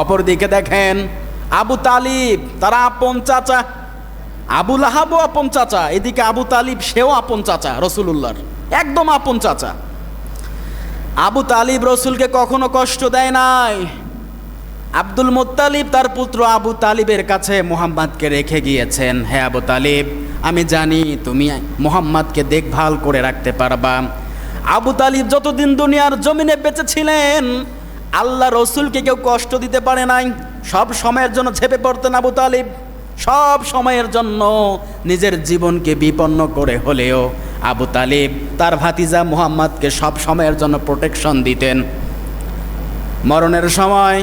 অপরদিকে দেখেন আবু তালিব, তারা আপন চাচা। আবু লাহাবও আপন চাচা, এদিকে আবু তালিব, সেও আপন চাচা রসুলুল্লাহর, একদম আপন চাচা। আবু তালিব রসুলকে কখনো কষ্ট দেয় নাই। আব্দুল মুত্তালিব তার পুত্র আবু তালিবের কাছে মুহাম্মাদকে রেখে গিয়েছেন, হে আবু তালিব, আমি জানি তুমি মুহাম্মাদকে দেখভাল করে রাখতে পারবা। আবু তালিব যতদিন দুনিয়ার জমিনে বেঁচে ছিলেন, আল্লাহ রসুলকে কেউ কষ্ট দিতে পারে নাই। সব সময়ের জন্য ঝেঁপে পড়তেন আবু তালিব, সব সময়ের জন্য নিজের জীবনকে বিপন্ন করে হলেও আবু তালিব তার ভাতিজা মুহাম্মাদকে সব সময়ের জন্য প্রোটেকশন দিতেন। মরণের সময়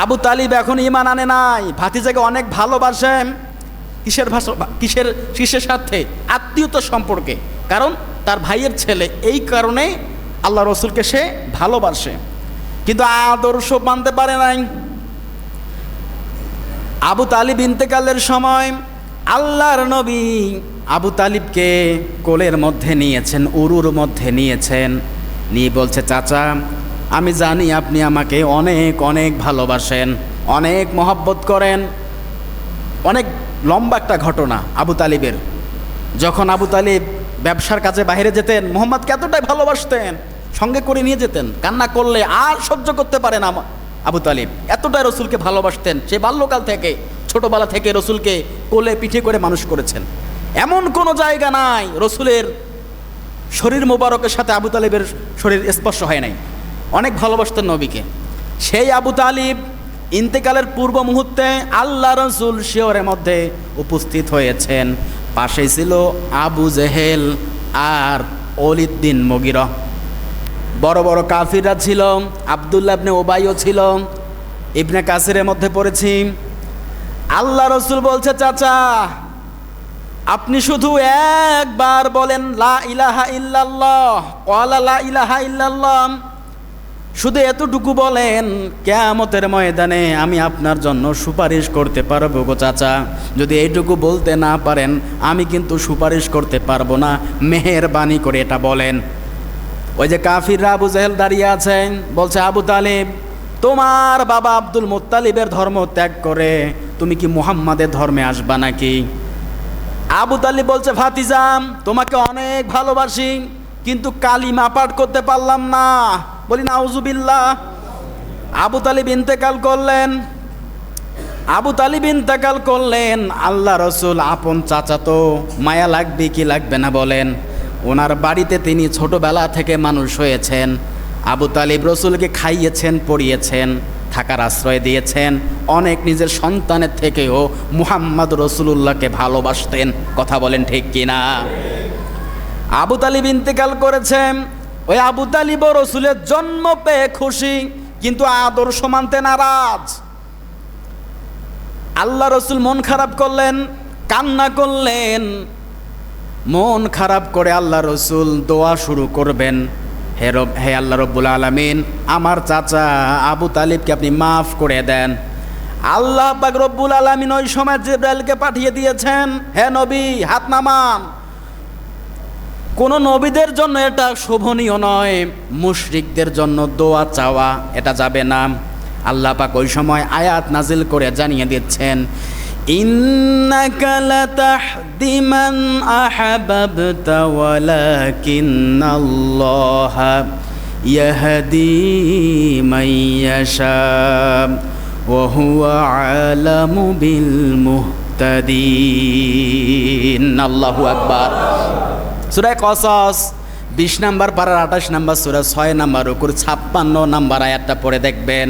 আবু তালিব এখন ঈমান আনে নাই, ভাতিজাকে অনেক ভালোবাসে। কিসের সাথে? আত্মীয়তা সম্পর্কে, কারণ তার ভাইয়ের ছেলে, এই কারণে আল্লাহ রসুলকে সে ভালোবাসে, কিন্তু আদর্শ মানতে পারে নাই। আবু তালিব ইন্তেকালের সময় আল্লাহর নবী আবু তালিবকে কোলের মধ্যে নিয়েছেন, উরুর মধ্যে নিয়েছেন, নিয়ে বলছে, চাচা, আমি জানি আপনি আমাকে অনেক অনেক ভালোবাসেন, অনেক মহব্বত করেন। অনেক লম্বা একটা ঘটনা আবু তালিবের। যখন আবু তালিব ব্যবসার কাজে বাইরে যেতেন, মুহাম্মদকে এতটাই ভালোবাসতেন, সঙ্গে করে নিয়ে যেতেন, কান্না করলে আর সহ্য করতে পারে না আবু তালিব, এতটাই রসুলকে ভালোবাসতেন। সে বাল্যকাল থেকে, ছোটবেলা থেকে রসুলকে কোলে পিঠে করে মানুষ করেছেন। এমন কোনো জায়গা নাই রসুলের শরীর মোবারকের সাথে আবু তালিবের শরীর স্পর্শ হয় নাই, অনেক ভালোবাসতেন নবীকে। সেই আবু তালিব ইন্তেকালের পূর্ব মুহূর্তে আল্লাহ রসুল শিয়রের মধ্যে উপস্থিত হয়েছেন। পাশেই ছিল আবু জেহেল আর ওলিদ বিন মুগিরা, বড় বড় কাফিররা ছিল, আব্দুল্লাহ ইবনে উবাইও ছিল। ইবনে কাসিরের মধ্যে পড়েছি, আল্লাহ রসুল বলছে, চাচা, আপনি শুধু একবার বলেন লা ইলাহা ইল্লাল্লাহ, ওয়ালা লা ইলাহা ইল্লাল্লাহ, শুধু এতটুকু বলেন, কিয়ামতের ময়দানে আমি আপনার জন্য সুপারিশ করতে পারবো গো চাচা। যদি এইটুকু বলতে না পারেন, আমি কিন্তু সুপারিশ করতে পারবো না, মেহেরবানি করে এটা বলেন। ওই যে কাফিররা আবু জেহেল দাঁড়িয়ে আছেন, বলছে, আবু তালিব, তোমার বাবা আব্দুল মুত্তালিবের ধর্ম ত্যাগ করে তুমি কি মুহাম্মাদের ধর্মে আসবা নাকি? আবু তালিব বলছে, ভাতিজা, তোমাকে অনেক ভালোবাসি, কিন্তু কালিমা পাঠ করতে পারলাম না। বলি নাউজুবিল্লাহ। আবু তালিব ইন্তেকাল করলেন। আল্লাহ রসুল আপন চাচা, তো মায়া লাগবে কি লাগবে না বলেন? ওনার বাড়িতে তিনি ছোটবেলা থেকে মানুষ হয়েছেন। আবু তালিব রসুলকে খাইয়েছেন, পড়িয়েছেন, থাকার আশ্রয় দিয়েছেন। অনেক নিজের সন্তানের থেকেও মুহাম্মদ রসুলুল্লাহকে ভালোবাসতেন। কথা বলেন ঠিক কিনা? আবু তালিব ইন্তেকাল করেছেন। ওই আবু তালিব রসুলের জন্ম পেয়ে খুশি, কিন্তু আদর্শ মানতে নারাজ। আল্লাহ রসুল মন খারাপ করলেন, কান্না করলেন। মন খারাপ করে আল্লাহ রসুল দোয়া শুরু করবেন, হে আল্লাহ রব্বুল আলামিন, আমার চাচা আবু তালিবকে আপনি মাফ করে দেন। আল্লাহ পাক রব্বুল আলামিন ওই সময় জিবরাইলকে পাঠিয়ে দিয়েছেন, হে নবী, হাত নামান। কোন নবীদের জন্য এটা শোভনীয় নয়, মুশরিকদের জন্য দোয়া চাওয়া এটা যাবে না। আল্লাহ পাক ওই সময় আয়াত নাজিল করে জানিয়ে দিচ্ছেন, ইন্নাকা লাতাহদি মান আহাবাবতা ওয়ালাকিন্নাল্লাহা ইয়াহদি মান ইয়াশা ওয়া হুয়া আলামু বিল মুহতাদিন। আল্লাহু আকবার। সূরা কসস 20 নম্বর পারার 28 নম্বর সূরা 6 নম্বর রুকুর 56 নম্বর আয়াতটা পড়ে দেখবেন।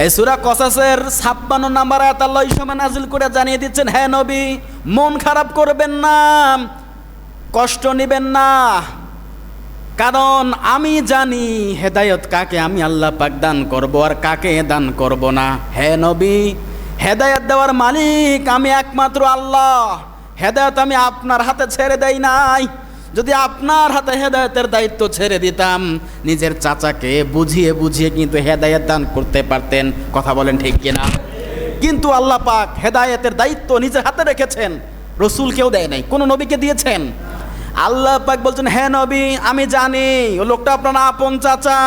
এই সূরা কসসের 56 নম্বর আয়াত আল্লাহ এই সময় নাজিল করে জানিয়ে দিচ্ছেন, হে নবী, মন খারাপ করবেন না, কষ্ট নেবেন না, কারণ আমি জানি হেদায়েত কাকে আমি আল্লাহ পাক দান করব আর কাকে দান করব না। হে নবী, হেদায়েত দেওয়ার মালিক আমি একমাত্র আল্লাহ। হেদায়েত আমি আপনার হাতে ছেড়ে দেই নাই। যদি আপনার হাতে হেদায়েতের দায়িত্ব ছেড়ে দিতাম, নিজের চাচাকে বুঝিয়ে বুঝিয়ে কিন্তু হেদায়েত দান করতে পারতেন। কথা বলেন ঠিক কিনা? কিন্তু আল্লাহ পাক হেদায়েতের দায়িত্ব নিজের হাতে রেখেছেন, রসুলকেও দেয় নাই, কোন নবীকে দিয়েছেন? আল্লাহ পাক বলছেন, হে নবী, আমি জানি ও লোকটা আপনার আপন চাচা,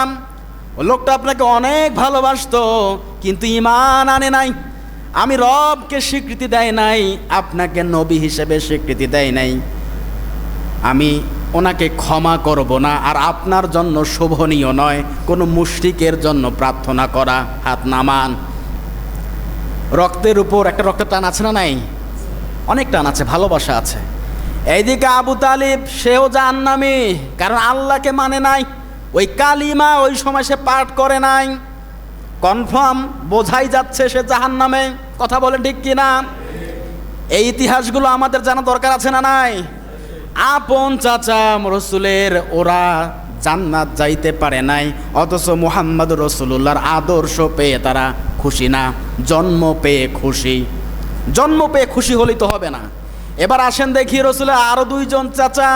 ও লোকটা আপনাকে অনেক ভালোবাসতো, কিন্তু ঈমান আনে নাই। আমি রবকে স্বীকৃতি দেয় নাই, আপনাকে নবী হিসেবে স্বীকৃতি দেয় নাই। আমি ওনাকে ক্ষমা করব না। আর আপনার জন্য শোভনীয় নয় কোনো মুশরিকের জন্য প্রার্থনা করা। হাত নামান। রক্তের উপর একটা রক্তের টান আছে না নাই? অনেক টান আছে, ভালোবাসা আছে। এইদিকে আবু তালিব, সেও জাহান্নামী, কারণ আল্লাহকে মানে নাই। ওই কালিমা ওই সময় সে পাঠ করে নাই। কনফার্ম বোঝাই যাচ্ছে সে জাহান্নামে। কথা বলে ঠিক কিনা? এই ইতিহাসগুলো আমাদের জানা দরকার আছে না নাই? আপন চাচা রসুলের ওরা জান্নাত যাইতে পারে নাই, অথচ মুহাম্মদ রসুলুল্লাহর আদর্শ পেয়ে তারা খুশি না, জন্ম পেয়ে খুশি। জন্ম পেয়ে খুশি হলেই তো হবে না। এবার আসেন দেখি রসুলের আরো দুইজন চাচা